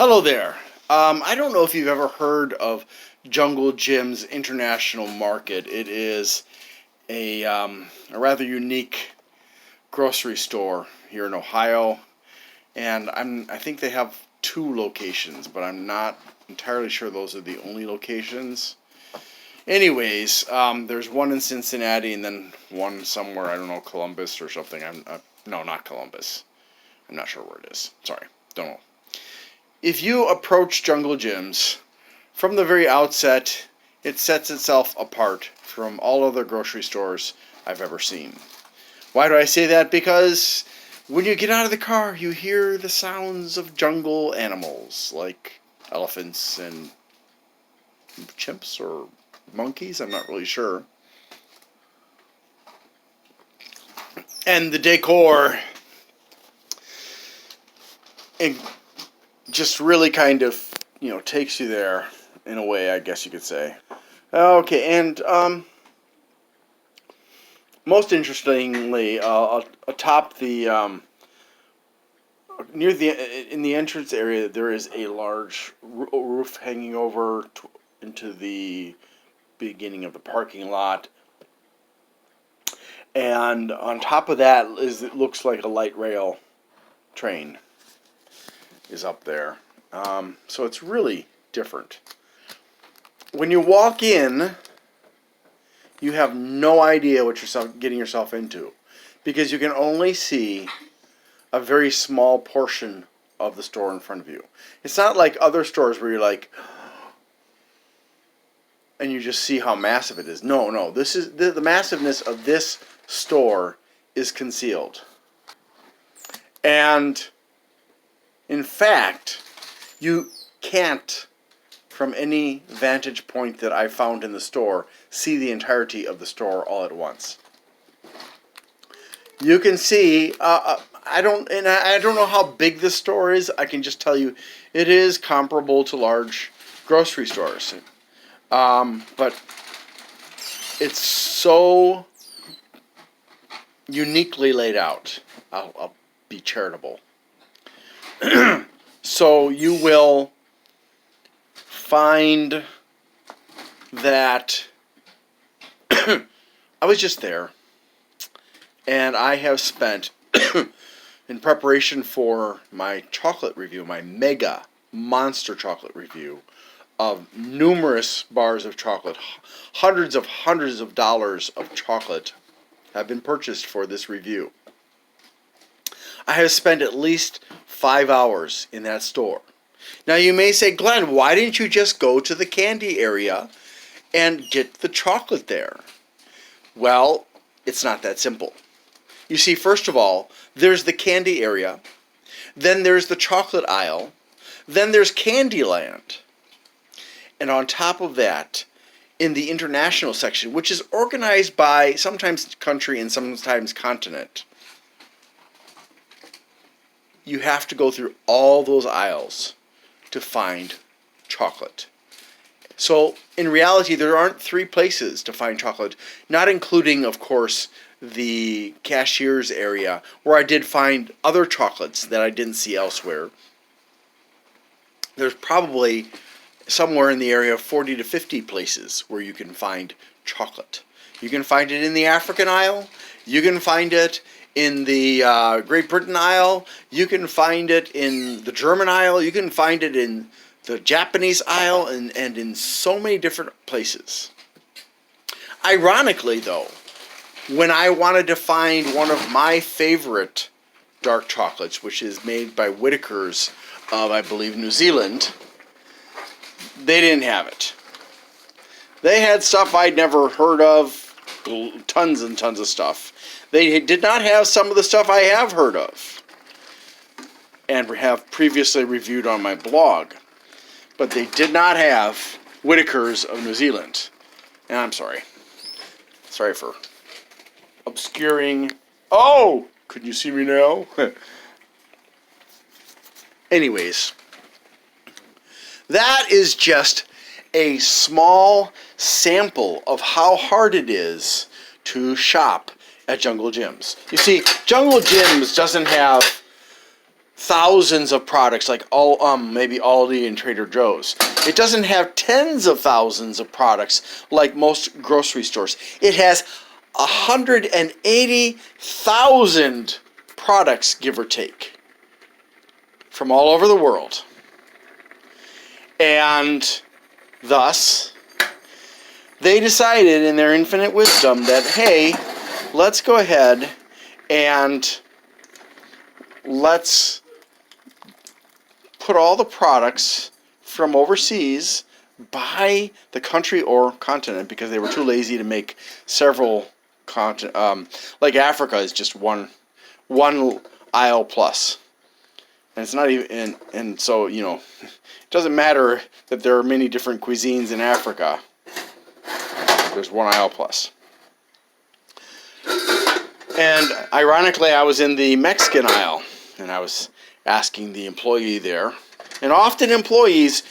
Hello there. I don't know if you've ever heard of Jungle Jim's International Market. It is a rather unique grocery store here in Ohio, and I think they have two locations, but I'm not entirely sure those are the only locations. Anyways, there's one in Cincinnati and then one somewhere, I don't know, Columbus or something. No, not Columbus. I'm not sure where it is. Sorry, don't know. If you approach Jungle Jim's, from the very outset, it sets itself apart from all other grocery stores I've ever seen. Why do I say that? Because when you get out of the car, you hear the sounds of jungle animals, like elephants and chimps or monkeys, I'm not really sure. And the decor just really kind of, takes you there in a way, I guess you could say. Okay, and most interestingly, atop the in the entrance area, there is a large roof hanging over into the beginning of the parking lot, and on top of that it looks like a light rail train is up there. So it's really different. When you walk in, you have no idea what you're getting yourself into, because you can only see a very small portion of the store in front of you. It's not like other stores where you're like, and you just see how massive it is. No, this is the massiveness of this store is concealed. And in fact, you can't, from any vantage point that I found in the store, see the entirety of the store all at once. You can see, I don't know how big this store is. I can just tell you it is comparable to large grocery stores. But it's so uniquely laid out. I'll be charitable. So you will find that I was just there, and I have spent, in preparation for my chocolate review, my mega monster chocolate review of numerous bars of chocolate, hundreds of dollars of chocolate have been purchased for this review. I have spent at least 5 hours in that store. Now you may say, Glenn, why didn't you just go to the candy area and get the chocolate there? Well, it's not that simple. You see, first of all, there's the candy area, then there's the chocolate aisle, then there's Candyland. And on top of that, in the international section, which is organized by sometimes country and sometimes continent, you have to go through all those aisles to find chocolate. So in reality, there aren't 3 places to find chocolate, not including, of course, the cashier's area, where I did find other chocolates that I didn't see elsewhere. There's probably somewhere in the area of 40 to 50 places where you can find chocolate. You can find it in the African aisle. You can find it in the Great Britain aisle. You can find it in the German aisle. You can find it in the Japanese aisle, and in so many different places. Ironically, though, when I wanted to find one of my favorite dark chocolates, which is made by Whittaker's of, I believe, New Zealand, they didn't have it. They had stuff I'd never heard of, tons and tons of stuff. They did not have some of the stuff I have heard of and have previously reviewed on my blog. But they did not have Whittaker's of New Zealand. And I'm sorry. Sorry for obscuring. Oh! Could you see me now? Anyways, that is just a small sample of how hard it is to shop at Jungle Jim's. You see, Jungle Jim's doesn't have thousands of products like maybe Aldi and Trader Joe's. It doesn't have tens of thousands of products like most grocery stores. It has 180,000 products, give or take, from all over the world. And thus, they decided in their infinite wisdom that, hey, let's go ahead and let's put all the products from overseas by the country or continent, because they were too lazy to make several continents. Like Africa is just one aisle plus. And it's not even, and so, you know, it doesn't matter that there are many different cuisines in Africa. There's one aisle plus. And ironically, I was in the Mexican aisle, and I was asking the employee there. And often employees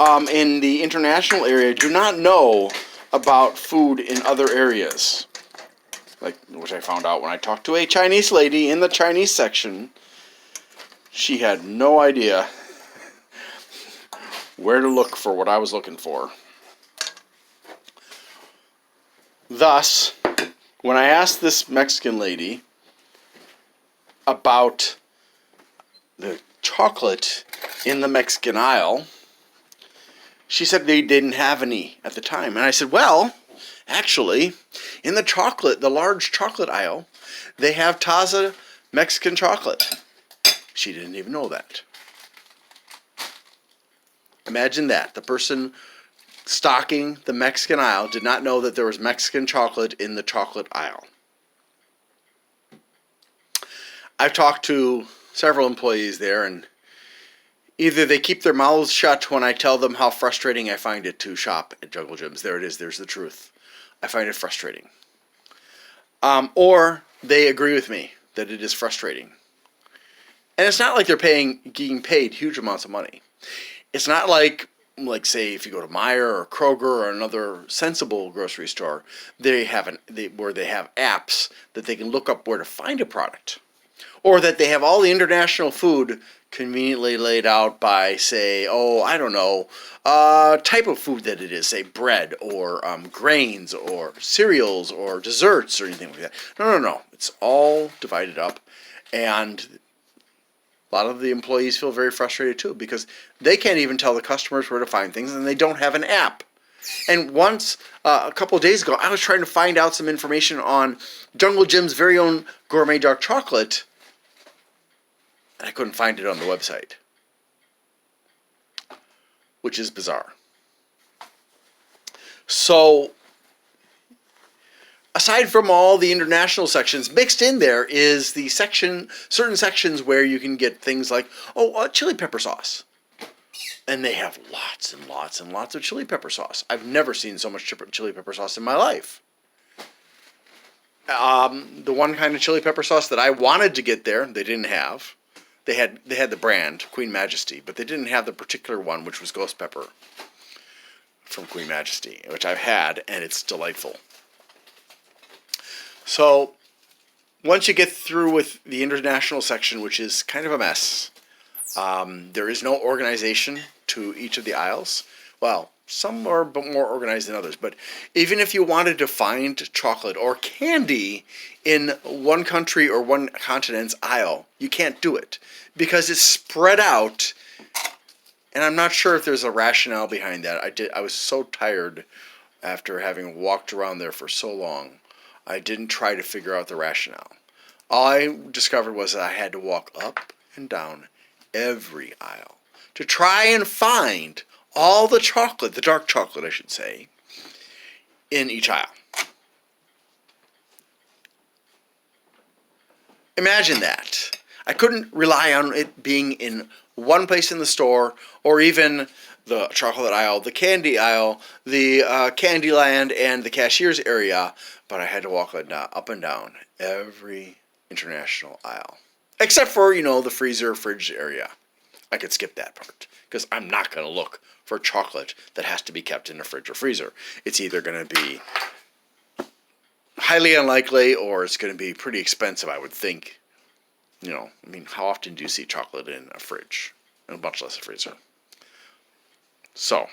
in the international area do not know about food in other areas. Like, which I found out when I talked to a Chinese lady in the Chinese section. She had no idea where to look for what I was looking for. Thus, when I asked this Mexican lady about the chocolate in the Mexican aisle, she said they didn't have any at the time. And I said, well, actually, in the large chocolate aisle, they have Taza Mexican chocolate. She didn't even know that. Imagine that. The person stocking the Mexican aisle did not know that there was Mexican chocolate in the chocolate aisle. I've talked to several employees there, and either they keep their mouths shut when I tell them how frustrating I find it to shop at Jungle Gyms. There it is. There's the truth. I find it frustrating. Or they agree with me that it is frustrating. And it's not like they're getting paid huge amounts of money. It's not like say, if you go to Meijer or Kroger or another sensible grocery store, where they have apps that they can look up where to find a product. Or that they have all the international food conveniently laid out by, say, type of food that it is, say bread or grains or cereals or desserts or anything like that. No. It's all divided up, and a lot of the employees feel very frustrated too, because they can't even tell the customers where to find things, and they don't have an app. And once, a couple of days ago, I was trying to find out some information on Jungle Gym's very own gourmet dark chocolate, and I couldn't find it on the website, which is bizarre. So, aside from all the international sections, mixed in there is the certain sections where you can get things like, chili pepper sauce. And they have lots and lots and lots of chili pepper sauce. I've never seen so much chili pepper sauce in my life. The one kind of chili pepper sauce that I wanted to get there, they didn't have. They had the brand, Queen Majesty, but they didn't have the particular one, which was ghost pepper from Queen Majesty, which I've had, and it's delightful. So, once you get through with the international section, which is kind of a mess, there is no organization to each of the aisles. Well, some are more organized than others, but even if you wanted to find chocolate or candy in one country or one continent's aisle, you can't do it because it's spread out, and I'm not sure if there's a rationale behind that. I was so tired after having walked around there for so long. I didn't try to figure out the rationale. All I discovered was that I had to walk up and down every aisle to try and find all the chocolate, the dark chocolate I should say, in each aisle. Imagine that. I couldn't rely on it being in one place in the store, or even the chocolate aisle, the candy aisle, the Candyland, and the cashier's area, but I had to walk up and down every international aisle. Except for, the freezer, fridge area. I could skip that part, because I'm not going to look for chocolate that has to be kept in a fridge or freezer. It's either going to be highly unlikely, or it's going to be pretty expensive, I would think, I mean, how often do you see chocolate in a fridge? And much less a freezer. So,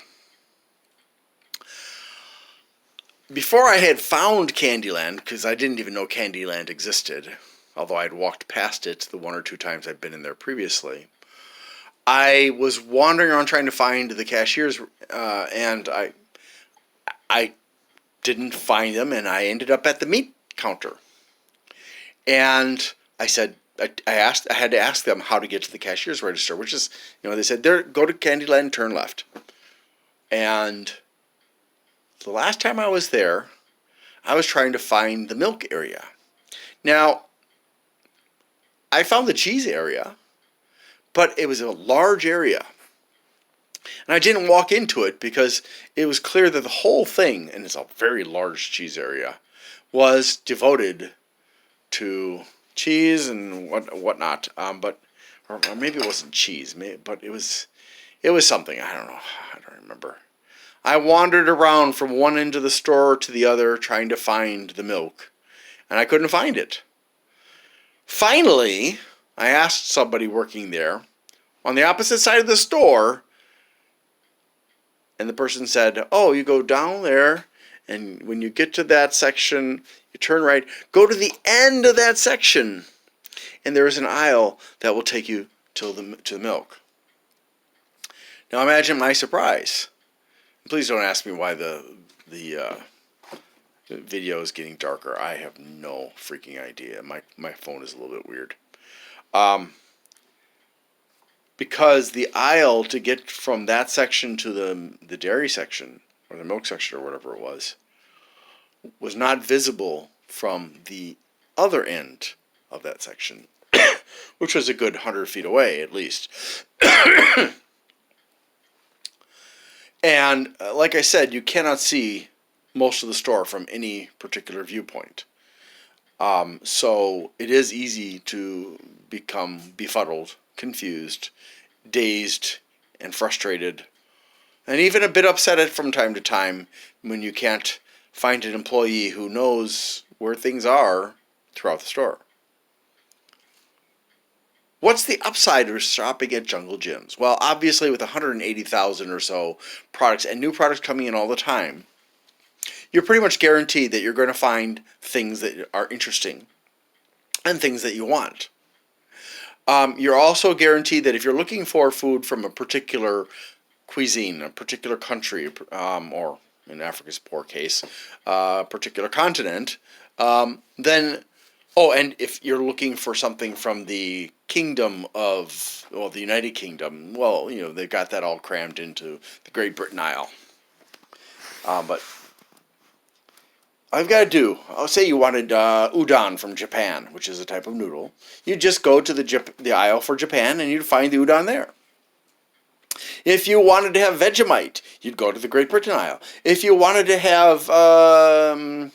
before I had found Candyland, because I didn't even know Candyland existed, although I'd walked past it the one or two times I'd been in there previously, I was wandering around trying to find the cashiers, and I didn't find them, and I ended up at the meat counter. And I said, I had to ask them how to get to the cashier's register, which is, they said, go to Candyland and turn left. And the last time I was there, I was trying to find the milk area. Now, I found the cheese area, but it was a large area. And I didn't walk into it because it was clear that the whole thing, and it's a very large cheese area, was devoted to cheese and whatnot. Or maybe it wasn't cheese, but it was something. I don't know. I don't remember. I wandered around from one end of the store to the other trying to find the milk, and I couldn't find it. Finally, I asked somebody working there on the opposite side of the store, and the person said, "Oh, you go down there, and when you get to that section, you turn right, go to the end of that section, and there is an aisle that will take you to the milk." Now imagine my surprise. Please don't ask me why the video is getting darker. I have no freaking idea. My phone is a little bit weird. Because the aisle to get from that section to the dairy section, or the milk section, or whatever it was not visible from the other end of that section, which was a good 100 feet away at least. And like I said, you cannot see most of the store from any particular viewpoint. So it is easy to become befuddled, confused, dazed, and frustrated, and even a bit upset from time to time when you can't find an employee who knows where things are throughout the store. What's the upside of shopping at Jungle Gyms? Well, obviously with 180,000 or so products and new products coming in all the time, you're pretty much guaranteed that you're going to find things that are interesting and things that you want. You're also guaranteed that if you're looking for food from a particular cuisine, a particular country, or in Africa's poor case, a particular continent, then... Oh, and if you're looking for something from the kingdom of, the United Kingdom, they've got that all crammed into the Great Britain Isle. But I've got to I'll say you wanted udon from Japan, which is a type of noodle. You just go to the aisle for Japan and you'd find the udon there. If you wanted to have Vegemite, you'd go to the Great Britain aisle. If you wanted to have chana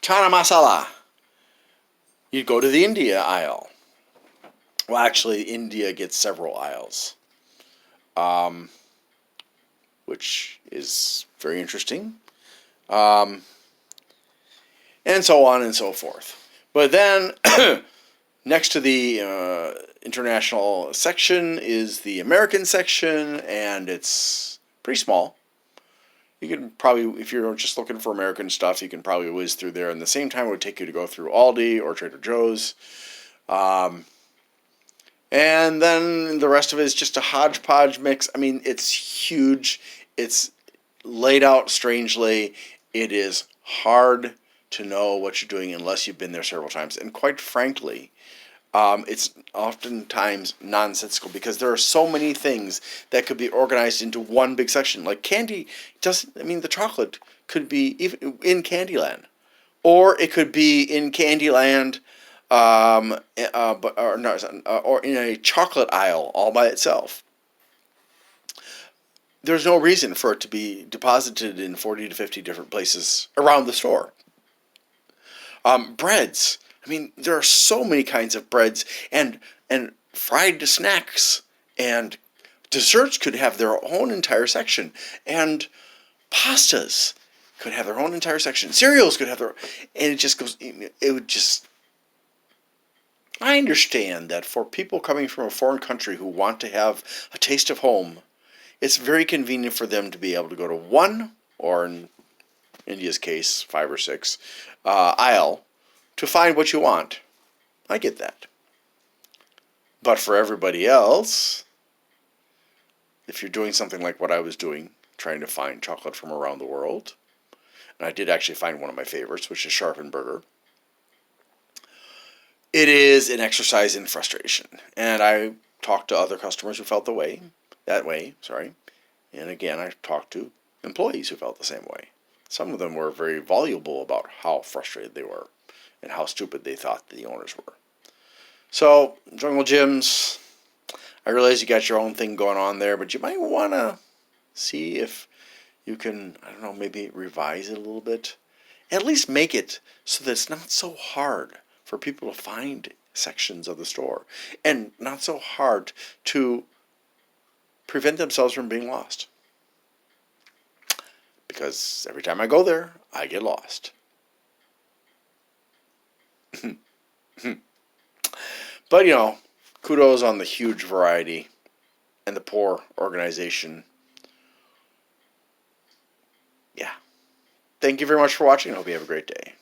masala, you'd go to the India aisle. Well, actually, India gets several aisles, which is very interesting, and so on and so forth. But then, next to the international section is the American section, and it's pretty small. You can probably, if you're just looking for American stuff, you can probably whiz through there. And the same time it would take you to go through Aldi or Trader Joe's. And then the rest of it is just a hodgepodge mix. I mean, it's huge. It's laid out strangely. It is hard to know what you're doing unless you've been there several times. And quite frankly, it's oftentimes nonsensical because there are so many things that could be organized into one big section. Like candy the chocolate could be even in Candyland, or it could be in Candyland, or in a chocolate aisle all by itself. There's no reason for it to be deposited in 40 to 50 different places around the store. Breads. I mean, there are so many kinds of breads and fried snacks, and desserts could have their own entire section, and pastas could have their own entire section. Cereals could have their, and it just goes. It would just. I understand that for people coming from a foreign country who want to have a taste of home, it's very convenient for them to be able to go to one, or in India's case, 5 or 6, aisle to find what you want. I get that. But for everybody else, if you're doing something like what I was doing, trying to find chocolate from around the world, and I did actually find one of my favorites, which is Sharpenberger, it is an exercise in frustration. And I talked to other customers who felt that way, and again, I talked to employees who felt the same way. Some of them were very voluble about how frustrated they were and how stupid they thought the owners were. So, Jungle Gyms, I realize you got your own thing going on there, but you might want to see if you can, I don't know, maybe revise it a little bit. At least make it so that it's not so hard for people to find sections of the store and not so hard to prevent themselves from being lost. Because every time I go there, I get lost. But, kudos on the huge variety and the poor organization. Yeah. Thank you very much for watching. I hope you have a great day.